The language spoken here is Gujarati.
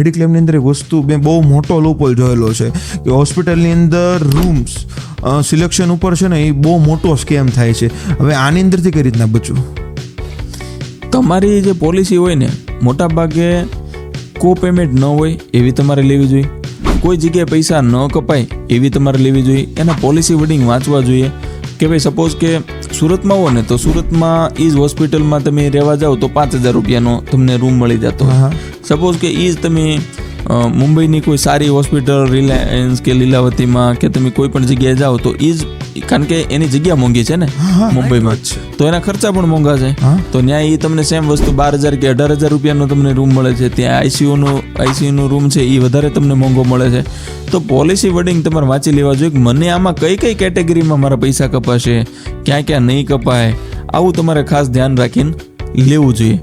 મેડિક્લેમની અંદર એક વસ્તુ મેં બહુ મોટો લૂપહોલ જોયેલો છે કે હોસ્પિટલની અંદર રૂમ્સ સિલેક્શન ઉપર છે ને એ બહુ મોટો સ્કેમ થાય છે. હવે આની અંદરથી કઈ રીતના બચવું? તમારી જે પોલિસી હોય ને મોટા ભાગે કો પેમેન્ટ ન હોય એવી તમારે લેવી જોઈએ, કોઈ જગ્યાએ પૈસા ન કપાય એવી તમારે લેવી જોઈએ. એના પોલિસી વર્ડિંગ વાંચવા જોઈએ કે ભાઈ સપોઝ કે સુરતમાં હો ને તો સુરતમાં એ જ હોસ્પિટલમાં તમે રહેવા જાઓ તો 5,000 રૂપિયાનો તમને રૂમ મળી જતો. સપોઝ કે એ જ તમે મુંબઈની કોઈ સારી હોસ્પિટલ રિલાયન્સ કે લીલાવતીમાં કે તમે કોઈ પણ જગ્યાએ જાઓ તો એ જ, કારણ કે એની જગ્યા મોંઘી છે ને મુંબઈમાં, તો એના ખર્ચા પણ મોંઘા છે. તો ત્યાં એ તમને સેમ વસ્તુ 12,000 કે 18,000 રૂપિયાનો તમને રૂમ મળે છે. ત્યાં આઈસીયુનો રૂમ છે એ વધારે તમને મોંઘો મળે છે. તો પોલિસી વર્ડિંગ તમારે વાંચી લેવા જોઈએ કે મને આમાં કઈ કઈ કેટેગરીમાં મારા પૈસા કપાશે, ક્યાં ક્યાં નહીં કપાય, આવું તમારે ખાસ ધ્યાન રાખીને લેવું જોઈએ.